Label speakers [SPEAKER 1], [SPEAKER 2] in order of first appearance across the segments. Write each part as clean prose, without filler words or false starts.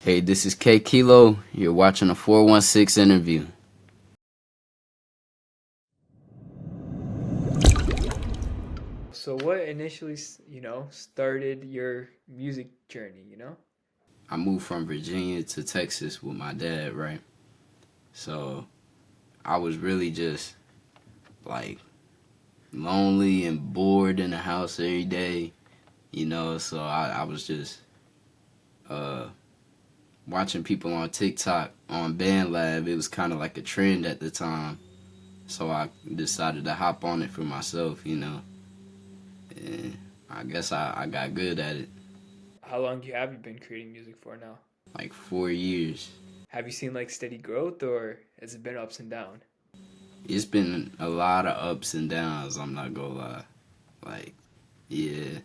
[SPEAKER 1] Hey, this is Caykilo. You're watching a 416 interview.
[SPEAKER 2] So what initially, started your music journey?
[SPEAKER 1] I moved from Virginia to Texas with my dad, right? So I was really just like lonely and bored in the house every day, So I was just uh, watching people on TikTok on BandLab. It was kind of like a trend at the time. So I decided to hop on it for myself. And I guess I got good at it.
[SPEAKER 2] How long have you been creating music for now?
[SPEAKER 1] Like 4 years.
[SPEAKER 2] Have you seen like steady growth or has it been ups and down?
[SPEAKER 1] It's been a lot of ups and downs, I'm not gonna lie. Like, yeah,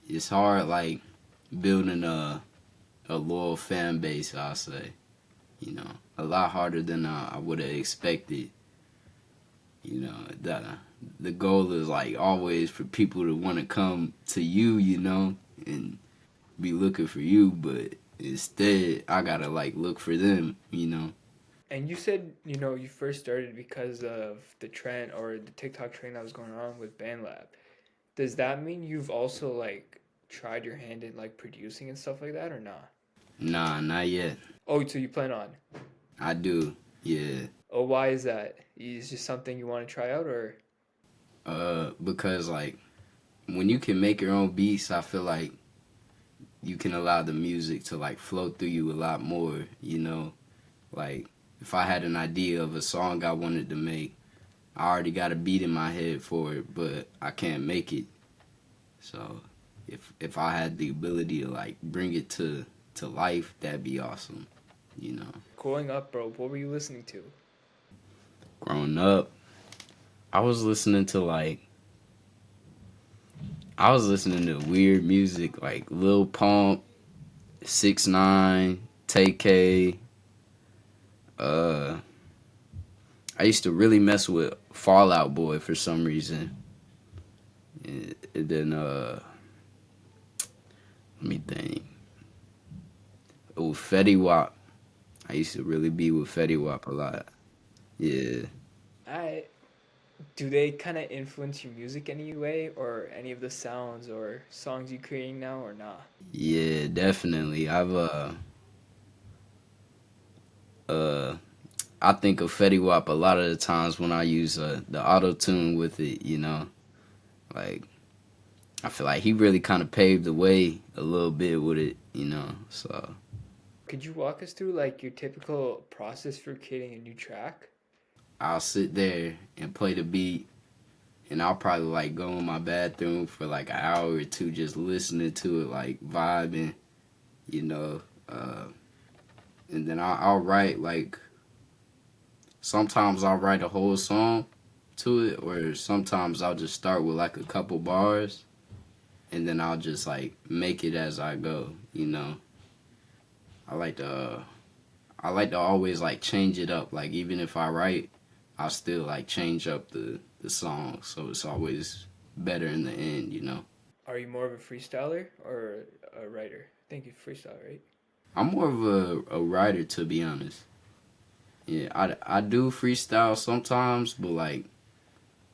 [SPEAKER 1] it's hard, like, building a loyal fan base, I'll say. A lot harder than I would have expected. The goal is, like, always for people to want to come to you, and be looking for you, but instead, I gotta, like, look for them.
[SPEAKER 2] And you said, you first started because of the trend or the TikTok trend that was going on with BandLab. Does that mean you've also like tried your hand in like producing and stuff like that or not?
[SPEAKER 1] Nah, not yet.
[SPEAKER 2] Oh, so you plan on.
[SPEAKER 1] I do, yeah.
[SPEAKER 2] Oh, why is that? Is just something you want to try out or
[SPEAKER 1] Because, like, when you can make your own beats, I feel like you can allow the music to like flow through you a lot more. Like, if I had an idea of a song I wanted to make, I already got a beat in my head for it, but I can't make it. So if I had the ability to like bring it to life, that'd be awesome.
[SPEAKER 2] growing up, bro, what were you listening to?
[SPEAKER 1] Growing up, I was listening to like I was listening to weird music like Lil Pump, 6ix9ine, Tay K. Uh, I used to really mess with Fallout Boy for some reason. And then let me think. Oh, Fetty Wap. I used to really be with Fetty Wap a lot. Yeah.
[SPEAKER 2] I Do they kind of influence your music any way or any of the sounds or songs you creating now or not?
[SPEAKER 1] Yeah, definitely. Uh I think of Fetty Wap a lot of the times when I use the auto tune with it. Like, I feel like he really kind of paved the way a little bit with it. So
[SPEAKER 2] Could you walk us through like your typical process for creating a new track?
[SPEAKER 1] I'll sit there and play the beat, and I'll probably like go in my bathroom for like an hour or two just listening to it, like vibing, you know. Uh, and then I'll write like sometimes I'll write a whole song to it, or sometimes I'll just start with like a couple bars, and then I'll just like make it as I go. I like to I like to always like change it up. Like, even if I write, I'll still like change up the song, so it's always better in the end.
[SPEAKER 2] Are you more of a freestyler or a writer? I think you freestyle, right?
[SPEAKER 1] I'm more of a writer, to be honest. Yeah, I do freestyle sometimes, but like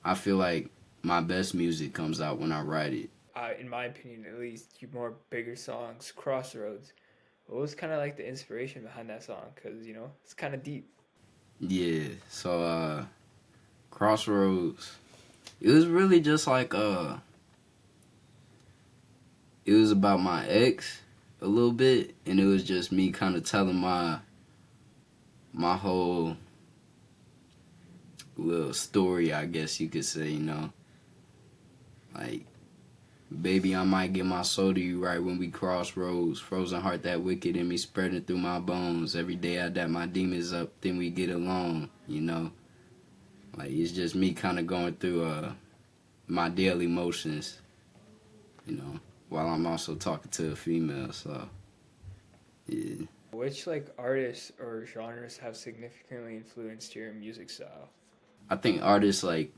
[SPEAKER 1] I feel like my best music comes out when I write it.
[SPEAKER 2] In my opinion, at least, you more bigger songs, Crossroads. What was kind of like the inspiration behind that song? Because it's kind of deep.
[SPEAKER 1] Yeah, so Crossroads. It was really just like it was about my ex a little bit, and it was just me kind of telling my whole little story, I guess you could say. Like, baby, I might get my soul to you right when we cross roads. Frozen heart that wicked in me spreading through my bones. Every day I dap my demons up, then we get along. Like, it's just me kind of going through my daily motions, you know, while I'm also talking to a female, so, yeah.
[SPEAKER 2] Which like artists or genres have significantly influenced your music style?
[SPEAKER 1] I think artists like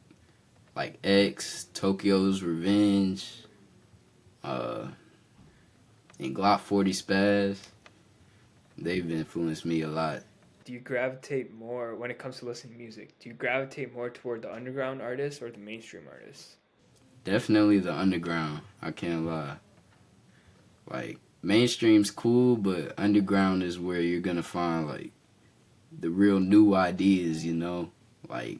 [SPEAKER 1] X, Tokyo's Revenge, uh, and Glock 40 Spaz. they've influenced me a lot.
[SPEAKER 2] Do you gravitate more when it comes to listening to music? Do you gravitate more toward the underground artists or the mainstream artists?
[SPEAKER 1] Definitely the underground. I can't lie. Like mainstream's cool, but underground is where you're gonna find like the real new ideas. Like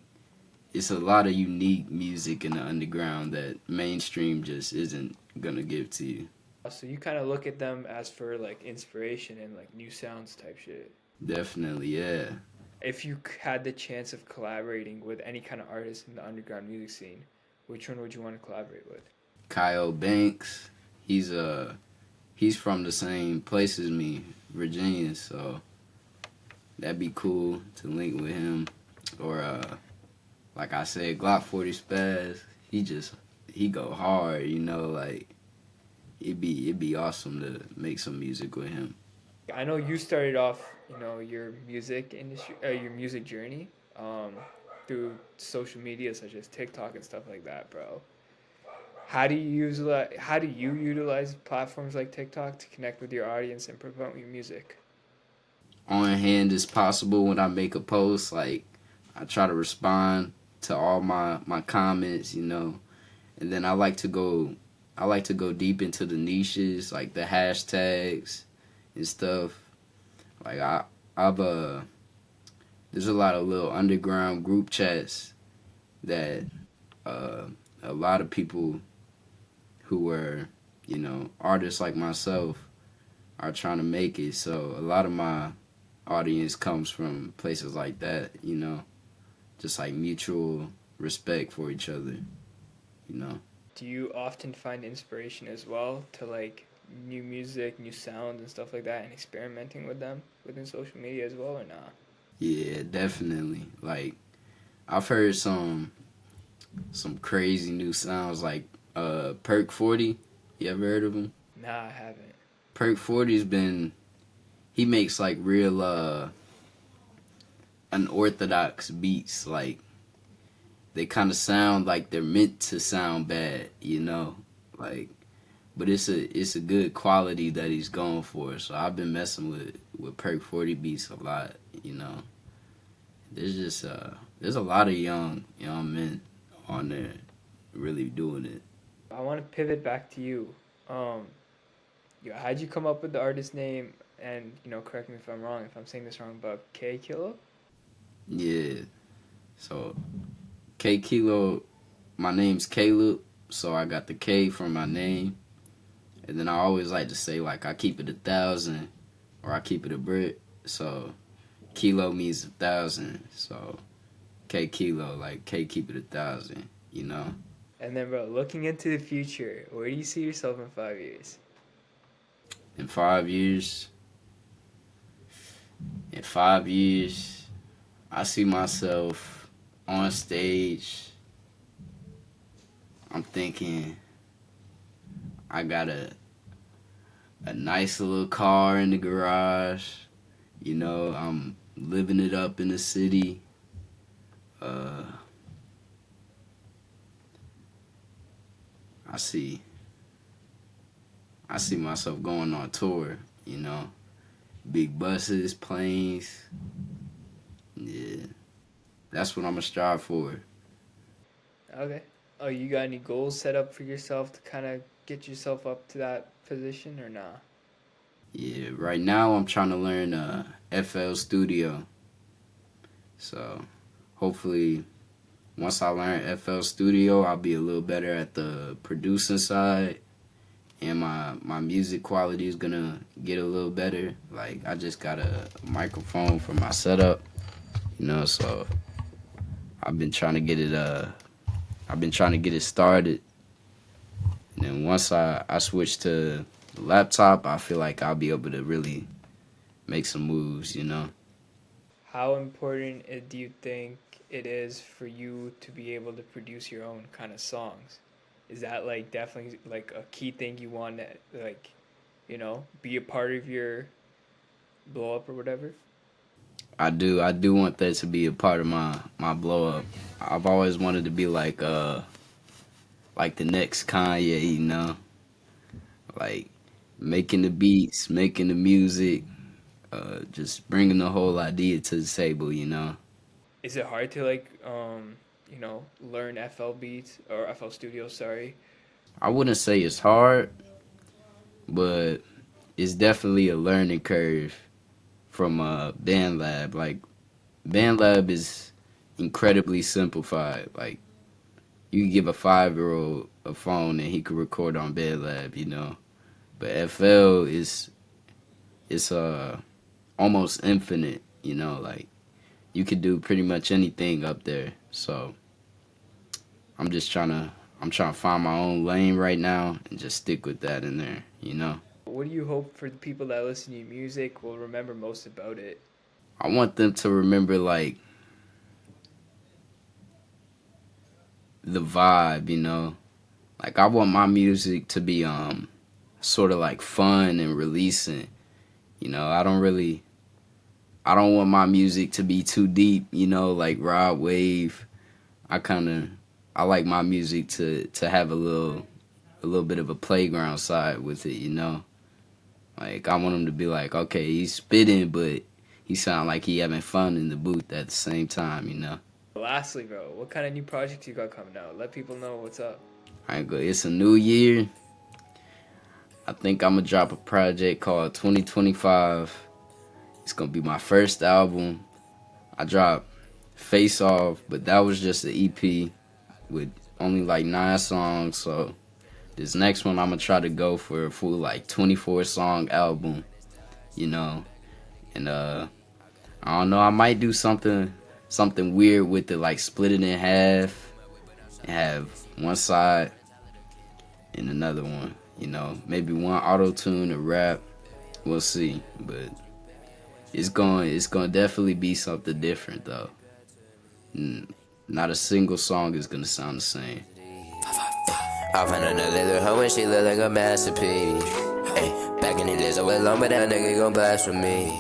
[SPEAKER 1] it's a lot of unique music in the underground that mainstream just isn't gonna give to you.
[SPEAKER 2] So you kind of look at them as for like inspiration and like new sounds type shit.
[SPEAKER 1] Definitely, yeah.
[SPEAKER 2] If you had the chance of collaborating with any kind of artist in the underground music scene, which one would you want to collaborate with?
[SPEAKER 1] Kyle Banks, he's from the same place as me, Virginia, so that'd be cool to link with him. Or like I said, Glock 40 Spaz, he go hard, like it'd be awesome to make some music with him.
[SPEAKER 2] I know you started off, your music industry, your music journey, um, through social media such as TikTok and stuff like that, bro. How do you utilize platforms like TikTok to connect with your audience and promote your music?
[SPEAKER 1] On hand as possible when I make a post, like I try to respond to all my comments, and then I like to go deep into the niches, like the hashtags and stuff. Like I've there's a lot of little underground group chats that uh, a lot of people who were, artists like myself are trying to make it. So a lot of my audience comes from places like that, just like mutual respect for each other.
[SPEAKER 2] Do you often find inspiration as well to like new music, new sounds and stuff like that and experimenting with them within social media as well or not?
[SPEAKER 1] Yeah, definitely. Like I've heard some crazy new sounds like Perk 40. You ever heard of him?
[SPEAKER 2] Nah, I haven't.
[SPEAKER 1] Perk 40's been he makes like real unorthodox beats, like they kind of sound like they're meant to sound bad. Like but it's a good quality that he's going for. So I've been messing with Perk 40 beats a lot. There's just there's a lot of young men on there really doing it.
[SPEAKER 2] I want to pivot back to you. Um, how'd you come up with the artist name? And correct me if I'm wrong, if I'm saying this wrong, but Caykilo?
[SPEAKER 1] Yeah. So Caykilo, my name's Caleb, so I got the K from my name. And then I always like to say like I keep it 1,000 or I keep it a brick. So kilo means 1,000. So K kilo, like K keep it 1,000.
[SPEAKER 2] And then, bro, looking into the future, where do you see yourself in 5 years?
[SPEAKER 1] In 5 years, in 5 years, I see myself on stage. I'm thinking I got a nice little car in the garage. I'm living it up in the city. Uh, I see I see myself going on tour. Big buses, planes. Yeah. That's what I'm gonna strive for.
[SPEAKER 2] Okay. Oh, you got any goals set up for yourself to kind of get yourself up to that position or not?
[SPEAKER 1] Yeah, right now I'm trying to learn FL Studio. So hopefully once I learn FL Studio, I'll be a little better at the producing side and my music quality is gonna get a little better. Like I just got a microphone for my setup, so I've been trying to get it started. And then once I switch to the laptop, I feel like I'll be able to really make some moves.
[SPEAKER 2] How important do you think it is for you to be able to produce your own kind of songs? Is that like definitely like a key thing you want to like, be a part of your blow up or whatever?
[SPEAKER 1] I do want that to be a part of my blow up. I've always wanted to be like the next Kanye, like making the beats, making the music, just bringing the whole idea to the table, you know.
[SPEAKER 2] Is it hard to like learn FL Beats or FL Studio? Sorry.
[SPEAKER 1] I wouldn't say it's hard, but it's definitely a learning curve from BandLab. Like BandLab is incredibly simplified. Like you can give a 5-year-old a phone and he could record on BandLab, you know. But FL is it's almost infinite, you know. Like you could do pretty much anything up there. So I'm trying to find my own lane right now and just stick with that in there, you know.
[SPEAKER 2] What do you hope for the people that listen to your music will remember most about it?
[SPEAKER 1] I want them to remember like the vibe, you know. Like I want my music to be sort of like fun and releasing. You know, I don't want my music to be too deep, you know, like Rod Wave. I like my music to have a little bit of a playground side with it, you know. Like I want him to be like, okay, he's spitting, but he sound like he having fun in the booth at the same time, you know.
[SPEAKER 2] Lastly, bro, what kind of new projects you got coming out? Let people know what's up.
[SPEAKER 1] I ain't go. It's a new year. I think I'm gonna drop a project called 2025. It's gonna be my first album. I dropped Face Off, but that was just an EP with only like 9 songs. So this next one, I'm gonna try to go for a full like 24 song album, you know. And I don't know, I might do something weird with it, like split it in half and have one side and another one. You know, maybe one auto tune, a rap. We'll see, but it's going to definitely be something different though. Not a single song is gonna sound the same.
[SPEAKER 3] I found another little hoe and she look like a masterpiece. Hey, back in the days I was long, but that nigga gon' blast with me.